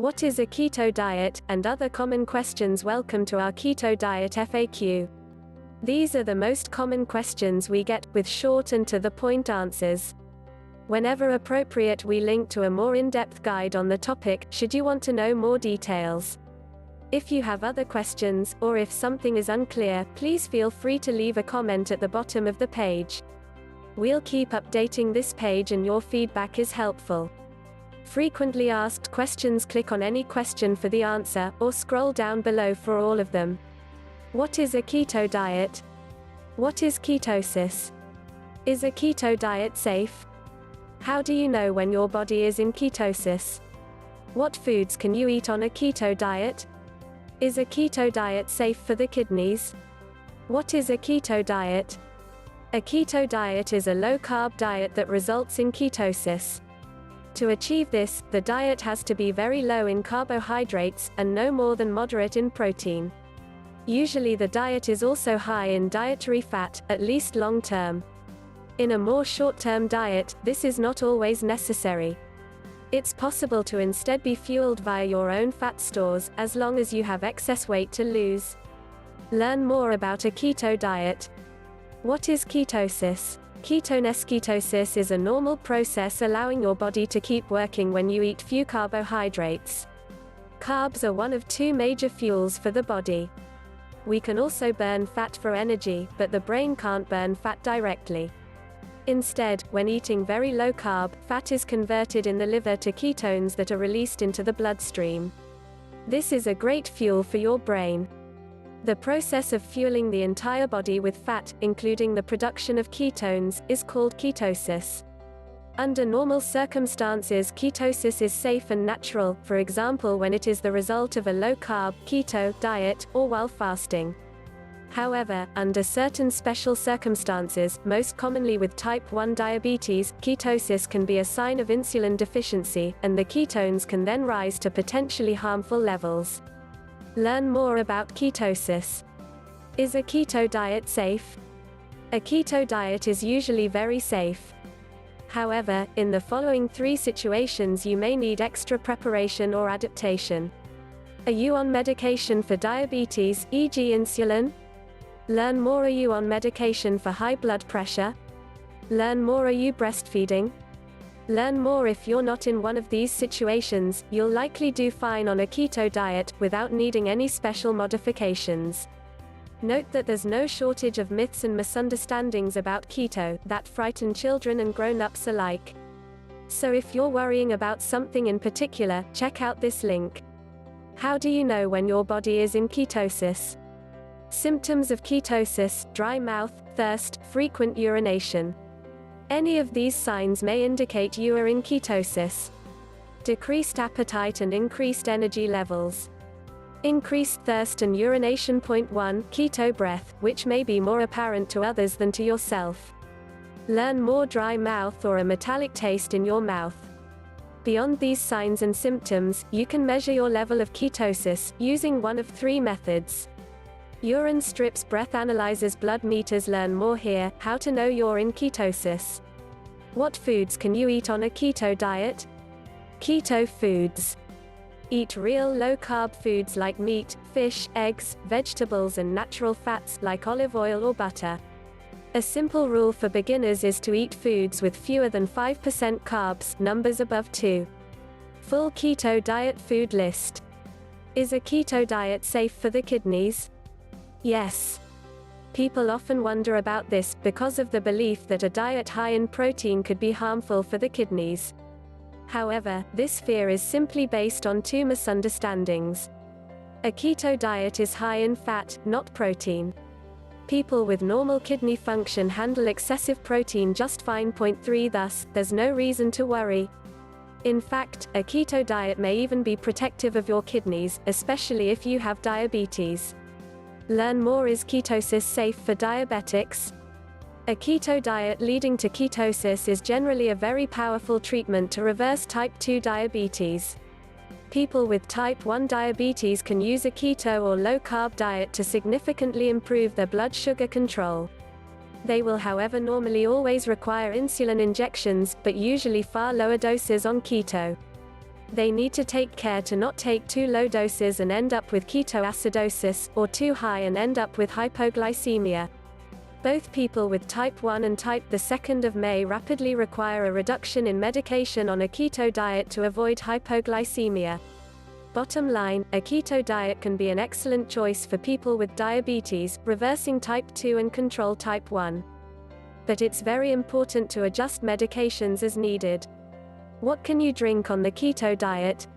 What is a keto diet, and other common questions? Welcome to our Keto Diet FAQ. These are the most common questions we get, with short and to-the-point answers. Whenever appropriate, we link to a more in-depth guide on the topic, should you want to know more details. If you have other questions, or if something is unclear, please feel free to leave a comment at the bottom of the page. We'll keep updating this page and your feedback is helpful. Frequently asked questions: click on any question for the answer, or scroll down below for all of them. What is a keto diet? What is ketosis? Is a keto diet safe? How do you know when your body is in ketosis? What foods can you eat on a keto diet? Is a keto diet safe for the kidneys? What is a keto diet? A keto diet is a low-carb diet that results in ketosis. To achieve this, the diet has to be very low in carbohydrates, and no more than moderate in protein. Usually the diet is also high in dietary fat, at least long-term. In a more short-term diet, this is not always necessary. It's possible to instead be fueled via your own fat stores, as long as you have excess weight to lose. Learn more about a keto diet. What is ketosis? Ketosis is a normal process allowing your body to keep working when you eat few carbohydrates. Carbs are one of two major fuels for the body. We can also burn fat for energy, but the brain can't burn fat directly. Instead, when eating very low carb, fat is converted in the liver to ketones that are released into the bloodstream. This is a great fuel for your brain. The process of fueling the entire body with fat, including the production of ketones, is called ketosis. Under normal circumstances, ketosis is safe and natural, for example when it is the result of a low-carb, keto, diet, or while fasting. However, under certain special circumstances, most commonly with type 1 diabetes, ketosis can be a sign of insulin deficiency, and the ketones can then rise to potentially harmful levels. Learn more about ketosis. Is a keto diet safe? A keto diet is usually very safe. However, in the following 3 situations you may need extra preparation or adaptation. Are you on medication for diabetes, e.g. insulin? Learn more. Are you on medication for high blood pressure? Learn more. Are you breastfeeding? Learn more. If you're not in one of these situations, you'll likely do fine on a keto diet, without needing any special modifications. Note that there's no shortage of myths and misunderstandings about keto, that frighten children and grown-ups alike. So if you're worrying about something in particular, check out this link. How do you know when your body is in ketosis? Symptoms of ketosis: dry mouth, thirst, frequent urination. Any of these signs may indicate you are in ketosis. Decreased appetite and increased energy levels. Increased thirst and urination. 1. Keto breath, which may be more apparent to others than to yourself. Learn more. Dry mouth or a metallic taste in your mouth. Beyond these signs and symptoms, you can measure your level of ketosis, using one of 3 methods. Urine strips, breath analyzers, blood meters. Learn more here: how to know you're in ketosis. What foods can you eat on a keto diet? Keto foods. Eat real low-carb foods like meat, fish, eggs, vegetables and natural fats, like olive oil or butter. A simple rule for beginners is to eat foods with fewer than 5% carbs, numbers above 2. Full keto diet food list. Is a keto diet safe for the kidneys? Yes. People often wonder about this, because of the belief that a diet high in protein could be harmful for the kidneys. However, this fear is simply based on 2 misunderstandings. A keto diet is high in fat, not protein. People with normal kidney function handle excessive protein just fine. 3. Thus, there's no reason to worry. In fact, a keto diet may even be protective of your kidneys, especially if you have diabetes. Learn more. Is ketosis safe for diabetics? A keto diet leading to ketosis is generally a very powerful treatment to reverse type 2 diabetes. People with type 1 diabetes can use a keto or low-carb diet to significantly improve their blood sugar control. They will, however, normally always require insulin injections, but usually far lower doses on keto. They need to take care to not take too low doses and end up with ketoacidosis, or too high and end up with hypoglycemia. Both people with type 1 and type 2 may rapidly require a reduction in medication on a keto diet to avoid hypoglycemia. Bottom line, a keto diet can be an excellent choice for people with diabetes, reversing type 2 and control type 1. But it's very important to adjust medications as needed. What can you drink on the keto diet?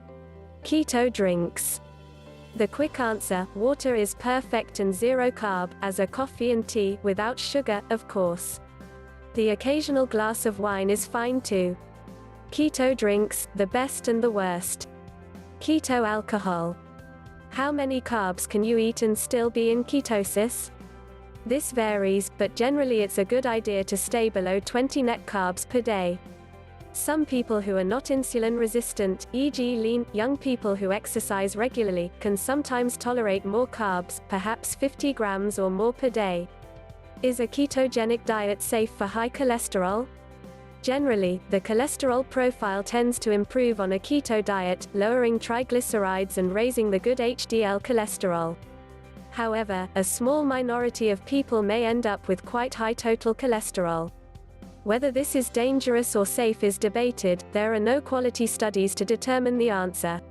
Keto drinks. The quick answer: water is perfect and zero carb, as are coffee and tea, without sugar, of course. The occasional glass of wine is fine too. Keto drinks, the best and the worst. Keto alcohol. How many carbs can you eat and still be in ketosis? This varies, but generally it's a good idea to stay below 20 net carbs per day. Some people who are not insulin resistant, e.g. lean, young people who exercise regularly, can sometimes tolerate more carbs, perhaps 50 grams or more per day. Is a ketogenic diet safe for high cholesterol? Generally, the cholesterol profile tends to improve on a keto diet, lowering triglycerides and raising the good HDL cholesterol. However, a small minority of people may end up with quite high total cholesterol. Whether this is dangerous or safe is debated. There are no quality studies to determine the answer.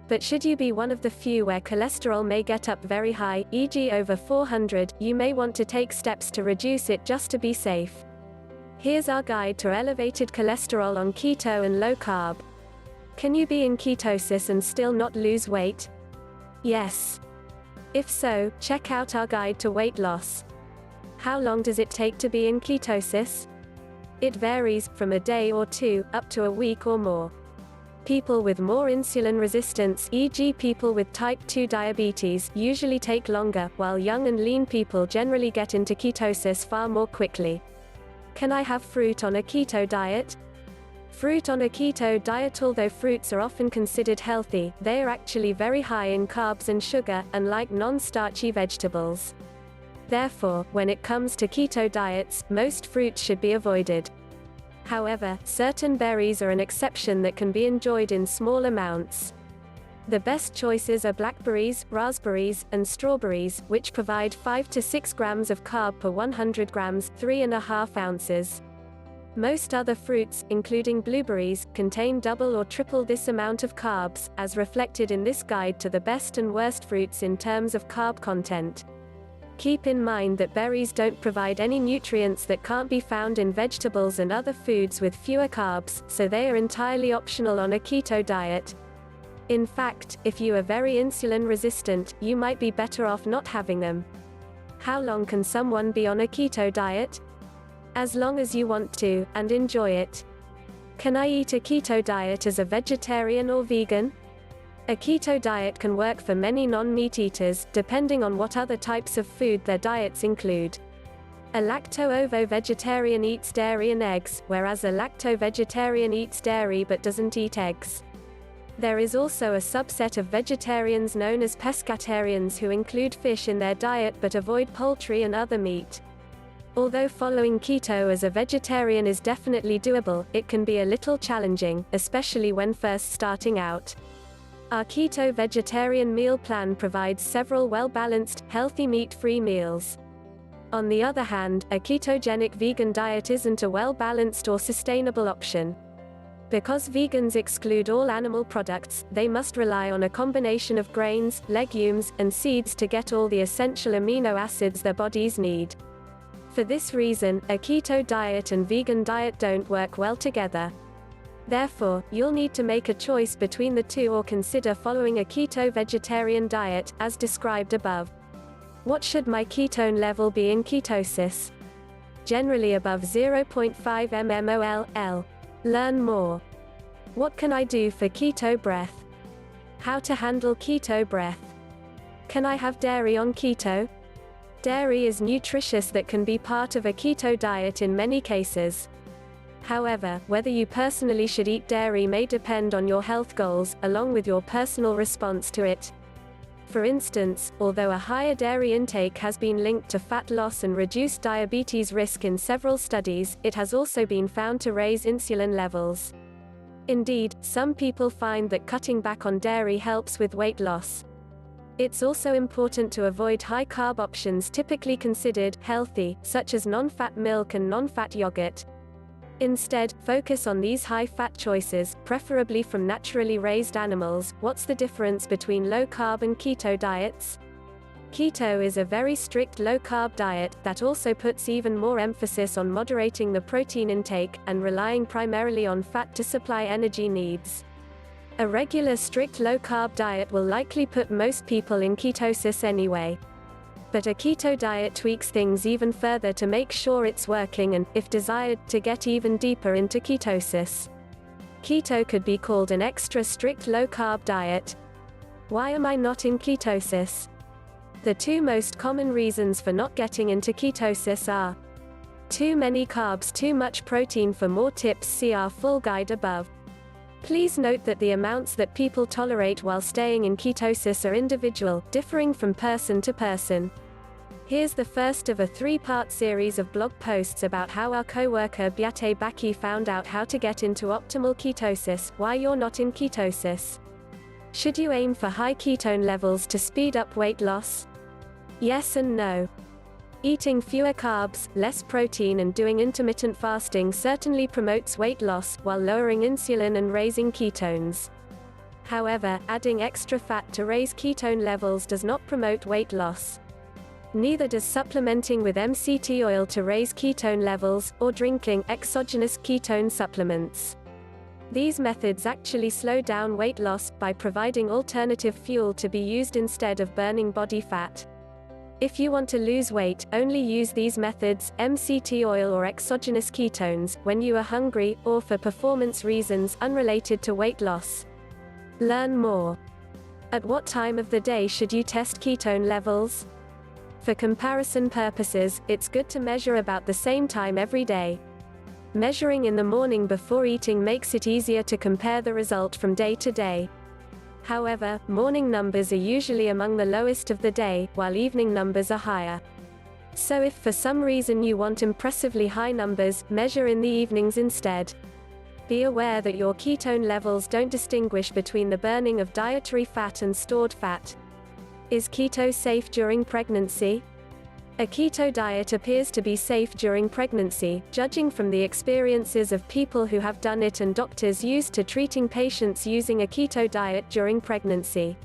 But should you be one of the few where cholesterol may get up very high, e.g. over 400, you may want to take steps to reduce it just to be safe. Here's our guide to elevated cholesterol on keto and low carb. Can you be in ketosis and still not lose weight? Yes. If so, check out our guide to weight loss. How long does it take to be in ketosis? It varies, from a day or two, up to a week or more. People with more insulin resistance, e.g. people with type 2 diabetes, usually take longer, while young and lean people generally get into ketosis far more quickly. Can I have fruit on a keto diet? Fruit on a keto diet. Although fruits are often considered healthy, they are actually very high in carbs and sugar, unlike non-starchy vegetables. Therefore, when it comes to keto diets, most fruits should be avoided. However, certain berries are an exception that can be enjoyed in small amounts. The best choices are blackberries, raspberries, and strawberries, which provide 5 to 6 grams of carb per 100 grams, 3.5 ounces. Most other fruits, including blueberries, contain double or triple this amount of carbs, as reflected in this guide to the best and worst fruits in terms of carb content. Keep in mind that berries don't provide any nutrients that can't be found in vegetables and other foods with fewer carbs, so they are entirely optional on a keto diet. In fact, if you are very insulin resistant, you might be better off not having them. How long can someone be on a keto diet? As long as you want to, and enjoy it. Can I eat a keto diet as a vegetarian or vegan? A keto diet can work for many non-meat eaters, depending on what other types of food their diets include. A lacto-ovo-vegetarian eats dairy and eggs, whereas a lacto-vegetarian eats dairy but doesn't eat eggs. There is also a subset of vegetarians known as pescatarians who include fish in their diet but avoid poultry and other meat. Although following keto as a vegetarian is definitely doable, it can be a little challenging, especially when first starting out. Our keto vegetarian meal plan provides several well-balanced, healthy meat-free meals. On the other hand, a ketogenic vegan diet isn't a well-balanced or sustainable option. Because vegans exclude all animal products, they must rely on a combination of grains, legumes, and seeds to get all the essential amino acids their bodies need. For this reason, a keto diet and vegan diet don't work well together. Therefore, you'll need to make a choice between the two or consider following a keto vegetarian diet, as described above. What should my ketone level be in ketosis? Generally above 0.5 mmol/L. Learn more. What can I do for keto breath? How to handle keto breath. Can I have dairy on keto? Dairy is nutritious that can be part of a keto diet in many cases. However, whether you personally should eat dairy may depend on your health goals, along with your personal response to it. For instance, although a higher dairy intake has been linked to fat loss and reduced diabetes risk in several studies, it has also been found to raise insulin levels. Indeed, some people find that cutting back on dairy helps with weight loss. It's also important to avoid high-carb options typically considered healthy, such as non-fat milk and non-fat yogurt. Instead, focus on these high-fat choices, preferably from naturally raised animals. What's the difference between low-carb and keto diets? Keto is a very strict low-carb diet that also puts even more emphasis on moderating the protein intake and relying primarily on fat to supply energy needs. A regular strict low-carb diet will likely put most people in ketosis anyway. But a keto diet tweaks things even further to make sure it's working and, if desired, to get even deeper into ketosis. Keto could be called an extra strict low-carb diet. Why am I not in ketosis? The two most common reasons for not getting into ketosis are too many carbs, too much protein. For more tips, see our full guide above. Please note that the amounts that people tolerate while staying in ketosis are individual, differing from person to person. Here's the first of a 3-part series of blog posts about how our co-worker Beate Baki found out how to get into optimal ketosis, why you're not in ketosis. Should you aim for high ketone levels to speed up weight loss? Yes and no. Eating fewer carbs, less protein and doing intermittent fasting certainly promotes weight loss, while lowering insulin and raising ketones. However, adding extra fat to raise ketone levels does not promote weight loss. Neither does supplementing with MCT oil to raise ketone levels, or drinking exogenous ketone supplements. These methods actually slow down weight loss by providing alternative fuel to be used instead of burning body fat. If you want to lose weight, only use these methods, MCT oil or exogenous ketones, when you are hungry, or for performance reasons unrelated to weight loss. Learn more. At what time of the day should you test ketone levels? For comparison purposes, it's good to measure about the same time every day. Measuring in the morning before eating makes it easier to compare the result from day to day. However, morning numbers are usually among the lowest of the day, while evening numbers are higher. So if for some reason you want impressively high numbers, measure in the evenings instead. Be aware that your ketone levels don't distinguish between the burning of dietary fat and stored fat. Is keto safe during pregnancy? A keto diet appears to be safe during pregnancy, judging from the experiences of people who have done it and doctors used to treating patients using a keto diet during pregnancy.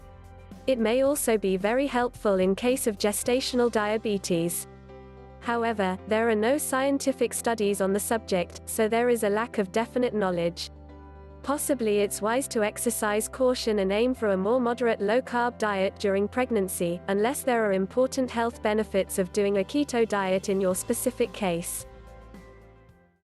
It may also be very helpful in case of gestational diabetes. However, there are no scientific studies on the subject, so there is a lack of definite knowledge. Possibly it's wise to exercise caution and aim for a more moderate low-carb diet during pregnancy, unless there are important health benefits of doing a keto diet in your specific case.